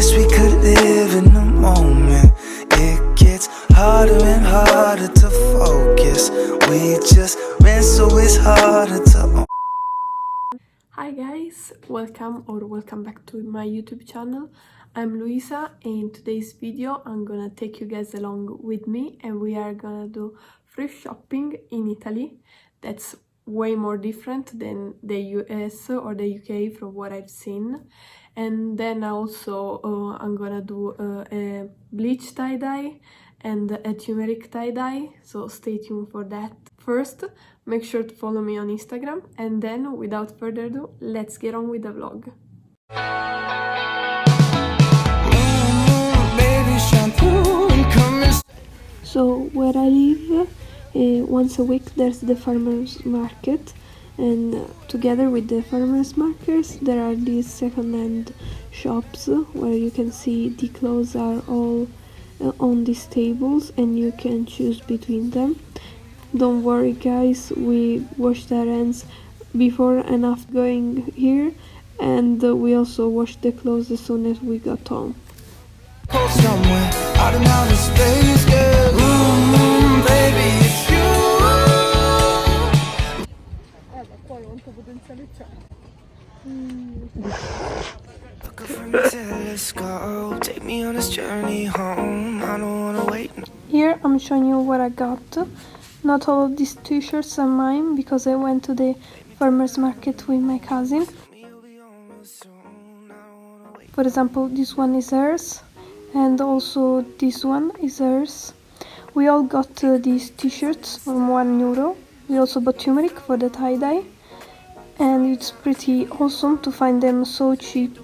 wish we could live in the moment. It gets harder and harder to focus. We just ran, so it's harder to. Hi guys, welcome back to my YouTube channel. I'm Luisa, and in today's video I'm gonna take you guys along with me and we are gonna do thrift shopping in Italy. That's way more different than the US or the UK from what I've seen. And then also I'm gonna do a bleach tie-dye and a turmeric tie-dye, so stay tuned for that. First, make sure to follow me on Instagram, and then without further ado, let's get on with the vlog. So where I live, once a week there's the farmers market, and together with the farmers markets there are these second-hand shops where you can see the clothes are all on these tables and you can choose between them. Don't worry guys, we washed our hands before and after going here, and we also washed the clothes as soon as we got home. Take me on this journey home. I don't wanna wait. Here I'm showing you what I got. Not all of these t-shirts are mine because I went to the farmers market with my cousin. For example, this one is hers, and also this one is hers. We all got these t-shirts for €1. We also bought turmeric for the tie-dye, and it's pretty awesome to find them so cheap.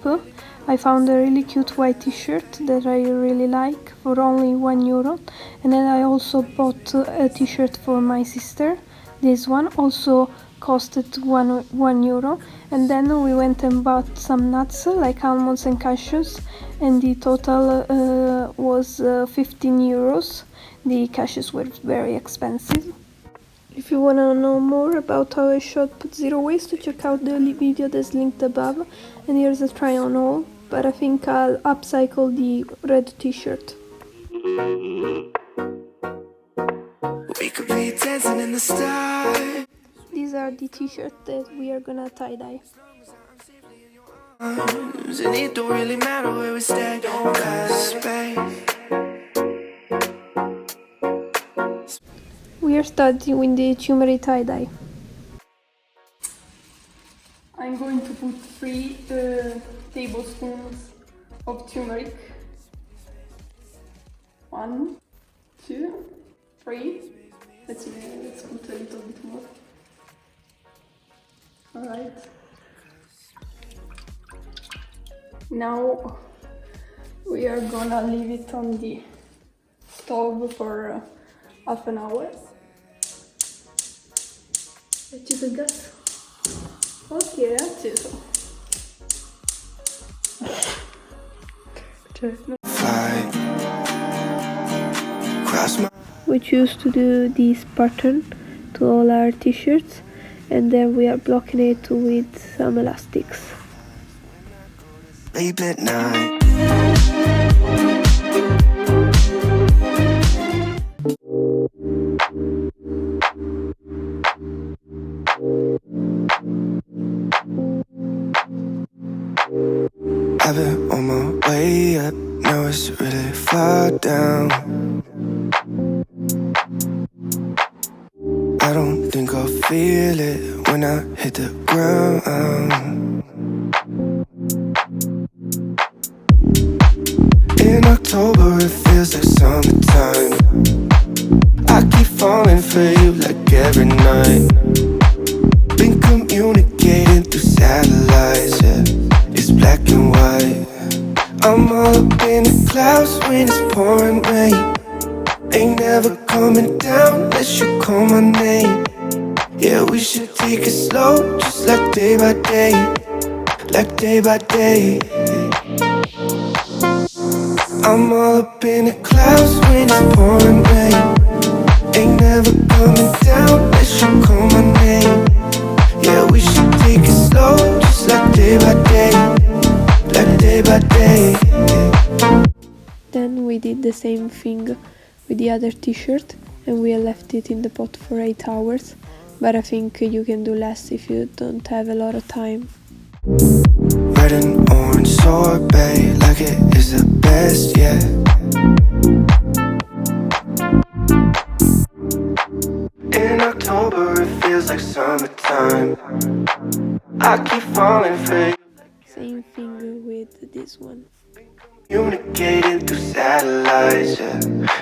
I found a really cute white t-shirt that I really like for only €1, and then I also bought a t-shirt for my sister. This one also costed €1, and then we went and bought some nuts like almonds and cashews, and the total was €15. The cashews were very expensive. If you want to know more about how I shop zero waste, check out the video that's linked above, and here's a try on haul, but I think I'll upcycle the red t-shirt. We could be dancing in the sky. These are the t-shirts that we are gonna tie-dye. And it don't really matter where we stay, 'cause space. We are starting with the turmeric tie-dye. I'm going to put 3 tablespoons of turmeric. 1, 2, 3. Let's put a little bit more. Alright. Now we are gonna leave it on the stove for half an hour. Acceso il gas? Ok, è acceso. We choose to do this pattern to all our t-shirts, and then we are blocking it with some elastics. Late at night. I've been on my way up, now it's really far down. I don't think I'll feel it when I hit the ground. In October it feels like summertime. I keep falling for you like every night. Been communicating through satellites, yeah. It's black and white. I'm all up in the clouds when it's pouring rain. Ain't never coming down unless you call my name. Yeah, we should take it slow, just like day by day. Like day by day. I'm all up in the clouds when it's pouring rain. Ain't never coming down unless you call my name. Yeah, we should take it slow, just like day by day. Like day day by day. Then we did the same thing with the other t-shirt and we left it in the pot for 8 hours, but I think you can do less if you don't have a lot of time. Red and orange sorbet, like it is the best yet. In October it feels like summertime. I keep falling for you. Same thing with this one. Communicating through satellites, yeah.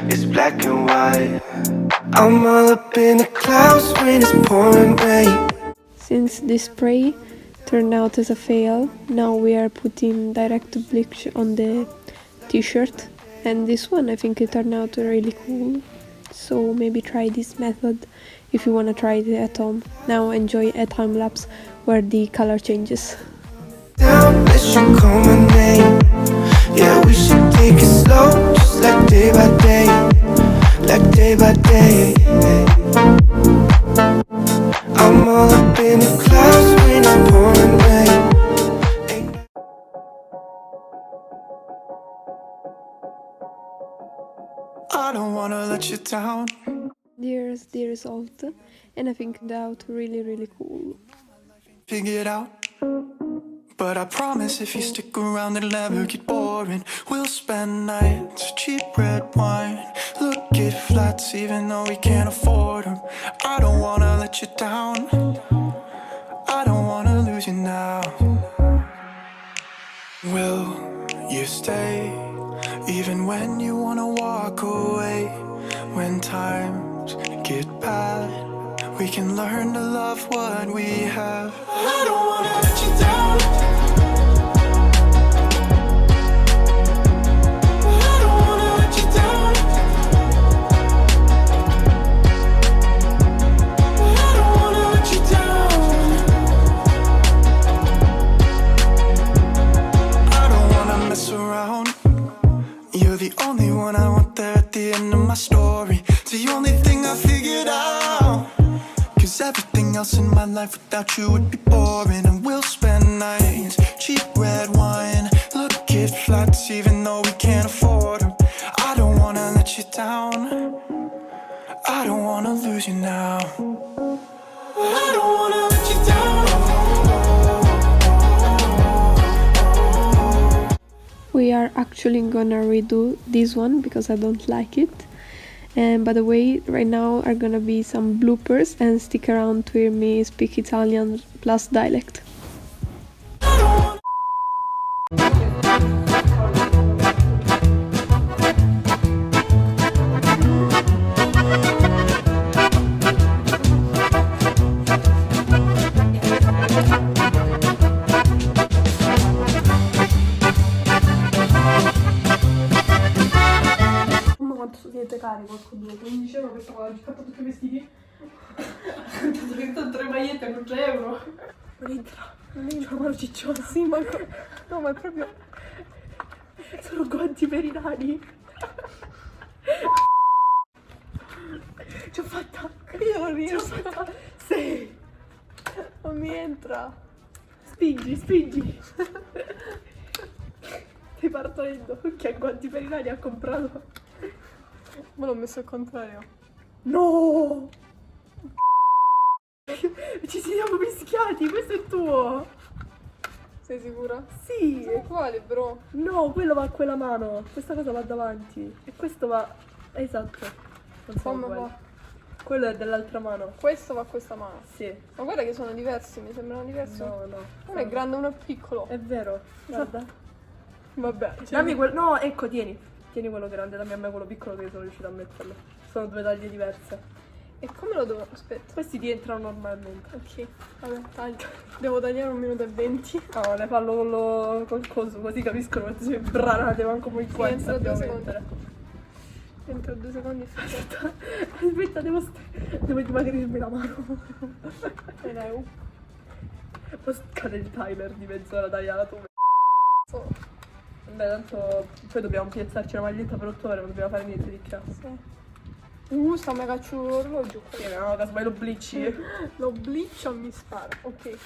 It's black and white. I'm all up in the clouds when it's pouring rain. Since this spray turned out as a fail, now we are putting direct bleach on the t-shirt, and this one I think it turned out really cool, so maybe try this method if you want to try it at home. Now enjoy a time lapse where the color changes. Down, let you call my name. Yeah, we should take it slow, just like day by day, like day by day. I'm all up in the clouds when it's pouring rain. I don't wanna let you down. There's the result, and I think it out really cool. Figure it out. But I promise if you stick around it'll never get boring. We'll spend nights, cheap red wine, look at flats even though we can't afford them. I don't wanna let you down, I don't wanna lose you now. Will you stay, even when you wanna walk away? When times get bad, we can learn to love what we have. I don't wanna let you down. I don't wanna let you down. I don't wanna let you down. I don't wanna mess around. You're the only one I want there at the end of my story. It's the only thing I figured out. Cause everything else in my life without you would be boring. And we'll spend nights, cheap red wine, look at flats even though we can't afford them. I don't wanna let you down, I don't wanna lose you now. I don't wanna let you down. We are actually gonna redo this one because I don't like it. And by the way, right now are gonna be some bloopers, and stick around to hear me speak Italian plus dialect. Siete carico due, quindi dicevo che stavo oggi fatto tutti i vestiti. Ho detto che 3 magliette con 3 euro. Non entra, c'ho la mano cicciona. Sì, ma no, ma è proprio. Sono guanti per i nani. Ci ho fatta. Io non riesco. Sì. Non mi entra. Spingi. Stai partorendo. Che guanti per i nani ha comprato? Ma l'ho messo al contrario. No! Ci siamo mischiati, questo è tuo! Sei sicura? Sì! E quale, bro? No, quello va a quella mano, questa cosa va davanti. E questo va. Esatto. Non so come va. Quello è dell'altra mano. Questo va a questa mano? Sì. Ma guarda che sono diversi, mi sembrano diversi. No. Uno è grande, uno è piccolo. È vero, guarda. Vabbè. Dammi quello. No, ecco, tieni. Tieni quello grande, dammi a me quello piccolo che io sono riuscita a metterlo. Sono 2 taglie diverse. E come lo devo... Aspetta. Questi ti entrano normalmente. Ok, vabbè, taglio. Devo tagliare 1 minuto e 20. No, ne fallo col coso, così capiscono quanto si branate, manco poi qua. Entro 2 secondi. Entro 2 secondi. Aspetta, devo dimagrirmi la mano. E dai, poi scade il timer di mezz'ora, tagliala tu. Beh, tanto poi dobbiamo piazzarci una maglietta per 8 ore, non dobbiamo fare niente di che. Sì. Sta mega ciù l'orologio. Sì, no, casomai lo bleachi. Lo bleach o mi spara, ok.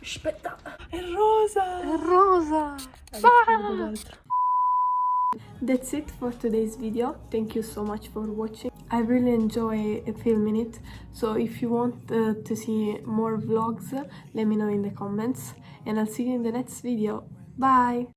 Aspetta, è rosa! È rosa! Dall'altro. That's it for today's video. Thank you so much for watching. I really enjoy filming it, so if you want to see more vlogs, let me know in the comments, and I'll see you in the next video. Bye!